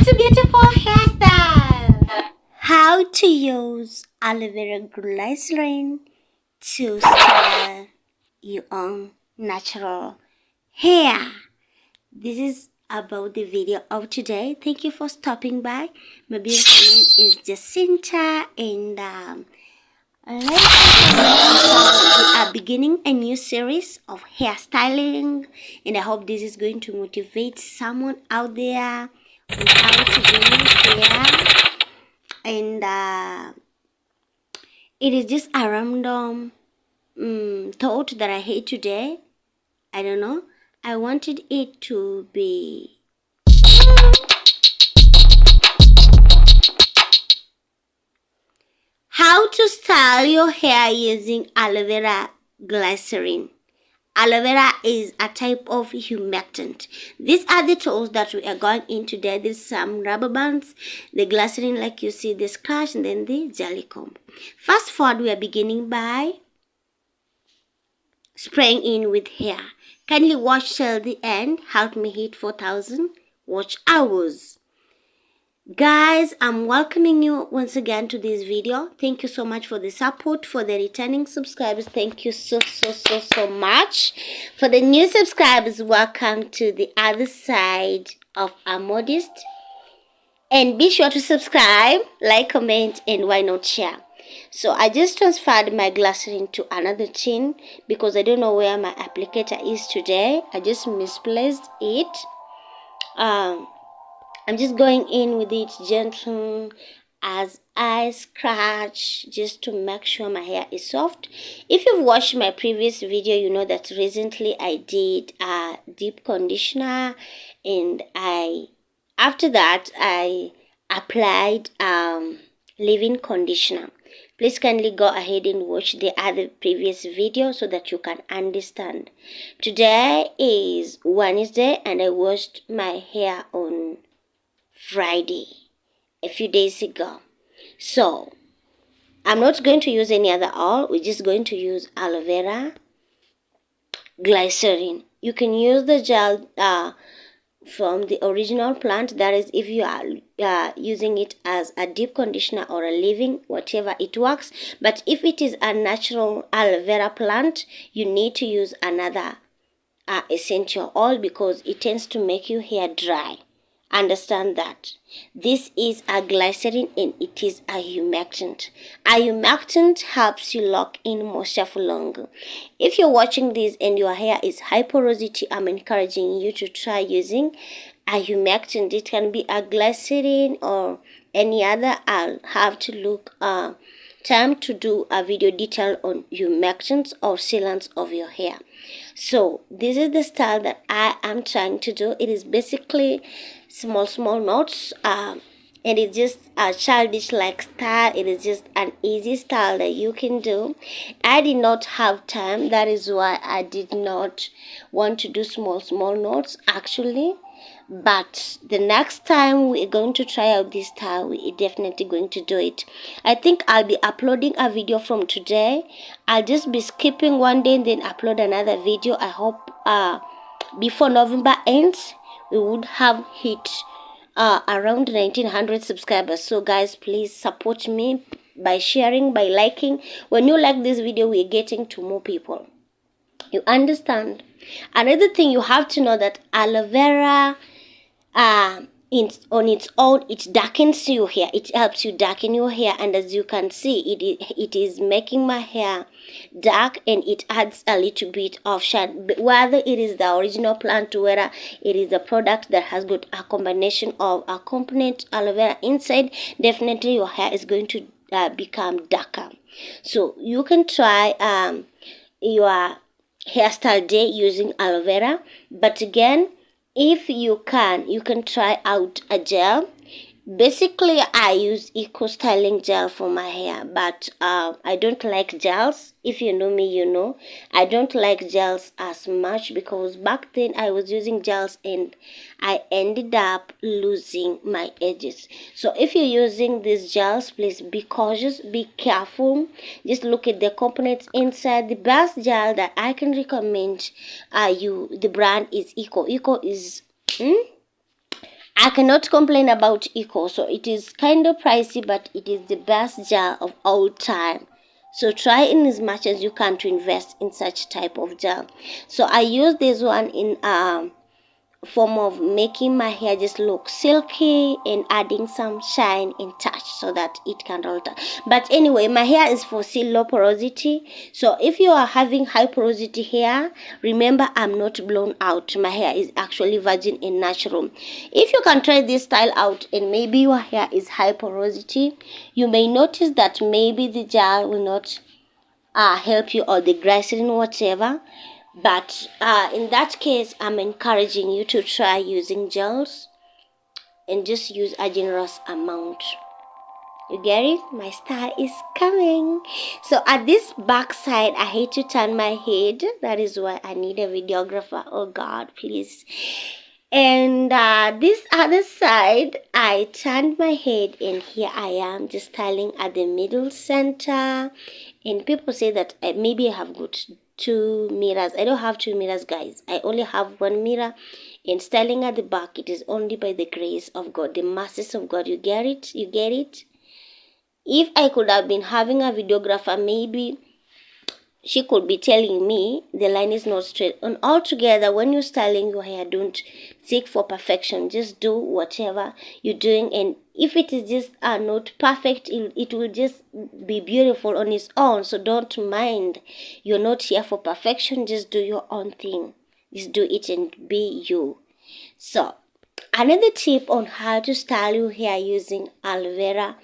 to beautiful hairstyle. How to use aloe vera glycerin to style your own natural hair. This is about the video of today. Thank you for stopping by. My beautiful name is Jacinta, and we are beginning a new series of hairstyling, and I hope this is going to motivate someone out there on how to do hair. And it is just a random thought that I had today. I don't know. I wanted it to be how to style your hair using aloe vera glycerin. Aloe vera is a type of humectant. These are the tools that we are going in today. There's some rubber bands, the glycerin like you see, the scratch, and then the jelly comb. Fast forward, we are beginning by spraying in with hair. Kindly watch till the end. Help me hit 4,000 watch hours. Guys, I'm welcoming you once again to this video. Thank you so much for the support. For the returning subscribers, thank you so much. For the new subscribers, welcome to the other side of our modest. And be sure to subscribe, like, comment, and why not share. So I just transferred my glycerin to another tin because I don't know where my applicator is today. I just misplaced it. I'm just going in with it gentle as I scratch just to make sure my hair is soft. If you've watched my previous video, you know that recently I did a deep conditioner, and after that I applied leave-in conditioner. Please kindly go ahead and watch the other previous video so that you can understand. Today is Wednesday and I washed my hair on Friday, a few days ago. So I'm not going to use any other oil. We're just going to use aloe vera glycerin. You can use the gel from the original plant. That is, if you are using it as a deep conditioner or a leave-in, whatever, it works. But if it is a natural aloe vera plant, you need to use another essential oil because it tends to make your hair dry. Understand that. This is a glycerin and it is a humectant. A humectant helps you lock in moisture for longer. If you're watching this and your hair is high porosity, I'm encouraging you to try using a humectant. It can be a glycerin or any other. I'll have to look time to do a video detail on humectants or sealants of your hair. So this is the style that I am trying to do. It is basically small knots, and it's just a childish like style. It is just an easy style that you can do. I did not have time, that is why I did not want to do small knots actually. But the next time we're going to try out this style, we're definitely going to do it. I think I'll be uploading a video from today. I'll just be skipping one day and then upload another video. I hope before November ends we would have hit around 1900 subscribers. So guys, please support me by sharing, by liking. When you like this video, we're getting to more people. You understand? Another thing you have to know that aloe vera on its own, it darkens your hair. It helps you darken your hair, and as you can see, it is making my hair dark, and it adds a little bit of shine. Whether it is the original plant, whether it is a product that has got a combination of a component aloe vera inside, definitely your hair is going to become darker. So you can try your hairstyle day using aloe vera, but again, if you can try out a gel. Basically, I use eco styling gel for my hair, but I don't like gels. If you know me, you know I don't like gels as much because back then I was using gels and I ended up losing my edges. So if you're using these gels, please be cautious, be careful. Just look at the components inside. The best gel that I can recommend the brand is Eco. Eco is I cannot complain about Eco. So it is kind of pricey, but it is the best gel of all time. So try in as much as you can to invest in such type of gel. So I use this one in form of making my hair just look silky and adding some shine and touch so that it can alter. But anyway, my hair is for still low porosity, so if you are having high porosity hair, remember I'm not blown out. My hair is actually virgin and natural. If you can try this style out and maybe your hair is high porosity, you may notice that maybe the gel will not help you, or the glycerin whatever. But in that case, I'm encouraging you to try using gels and just use a generous amount. You get it? My style is coming. So at this back side, I hate to turn my head. That is why I need a videographer. Oh God, please. And this other side, I turned my head and here I am just styling at the middle center. And people say that maybe I have got two mirrors. I don't have two mirrors, guys. I only have one mirror. And styling at the back, it is only by the grace of God, the mercies of God. You get it? You get it? If I could have been having a videographer, maybe she could be telling me the line is not straight. And altogether, when you're styling your hair, don't seek for perfection. Just do whatever you're doing. And if it is just not perfect, it will just be beautiful on its own. So don't mind. You're not here for perfection. Just do your own thing. Just do it and be you. So another tip on how to style your hair using aloe vera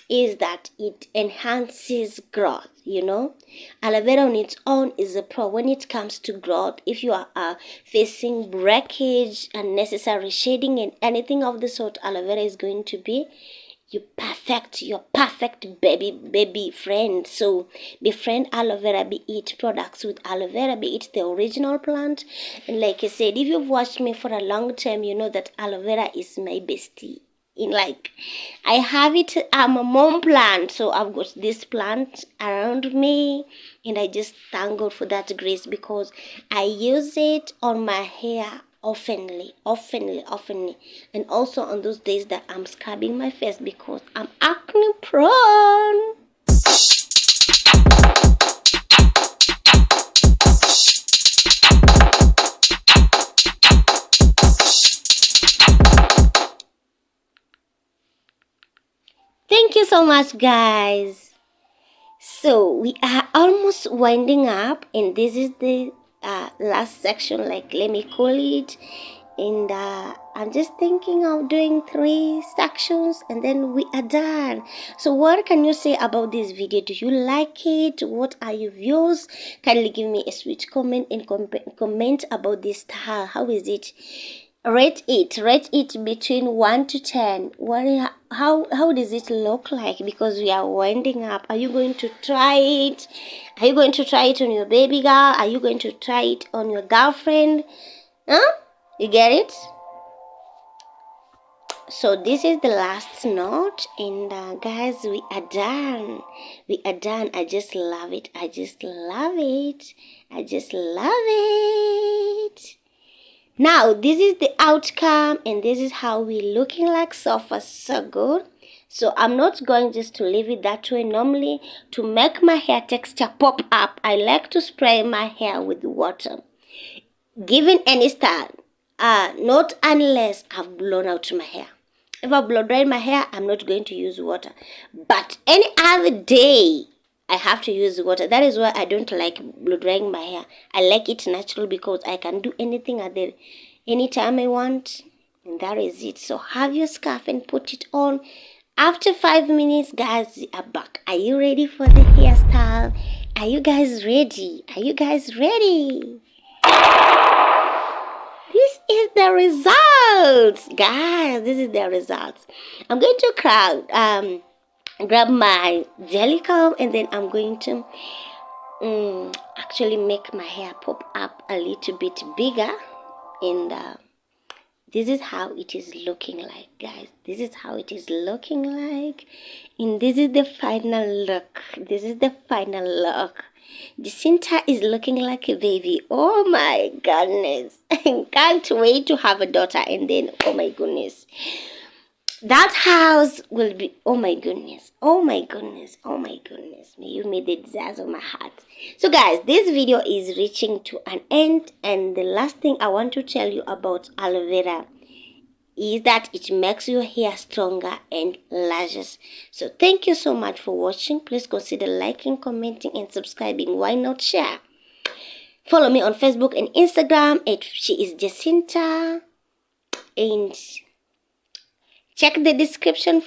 is that it enhances growth. Aloe vera on its own is a pro when it comes to growth. If you are facing breakage, unnecessary shading and anything of the sort, aloe vera is going to be your perfect baby friend. So befriend aloe vera, be it products with aloe vera, be it the original plant. And like I said, if you've watched me for a long time, you know that aloe vera is my bestie. I have it. I'm a mom plant, so I've got this plant around me, and I just thank God for that grace, because I use it on my hair oftenly, and also on those days that I'm scrubbing my face because I'm acne prone. Thank you so much, guys. So we are almost winding up, and this is the last section, like let me call it. And I'm just thinking of doing 3 sections and then we are done. So what can you say about this video? Do you like it? What are your views? Kindly give me a sweet comment and comment about this style. How is it? Rate it between 1 to 10. How does it look like? Because we are winding up. Are you going to try it? Are you going to try it on your baby girl? Are you going to try it on your girlfriend? You get it? So this is the last note, and guys, we are done. I just love it. I just love it. Now this is the outcome, and this is how we're looking like. So far so good. So I'm not going just to leave it that way. Normally, to make my hair texture pop up, I like to spray my hair with water, given any style. Not unless I've blown out my hair. If I blow dry my hair, I'm not going to use water. But any other day, I have to use water. That is why I don't like blow drying my hair. I like it natural because I can do anything at the anytime I want. And that is it. So have your scarf and put it on. After 5 minutes, guys, we are back. Are you ready for the hairstyle? Are you guys ready? This is the results, guys. This is the results. I'm going to grab my jelly comb, and then I'm going to actually make my hair pop up a little bit bigger. And this is how it is looking like, guys. This is how it is looking like. And this is the final look. Jacinta is looking like a baby. Oh my goodness. Can't wait to have a daughter, and then, oh my goodness, that house will be, oh my goodness, oh my goodness, oh my goodness. May you meet the desires of my heart. So guys, this video is reaching to an end, and the last thing I want to tell you about aloe vera is that it makes your hair stronger and luscious. So thank you so much for watching. Please consider liking, commenting, and subscribing. Why not share? Follow me on Facebook and Instagram at Sheisjacinta, and check the description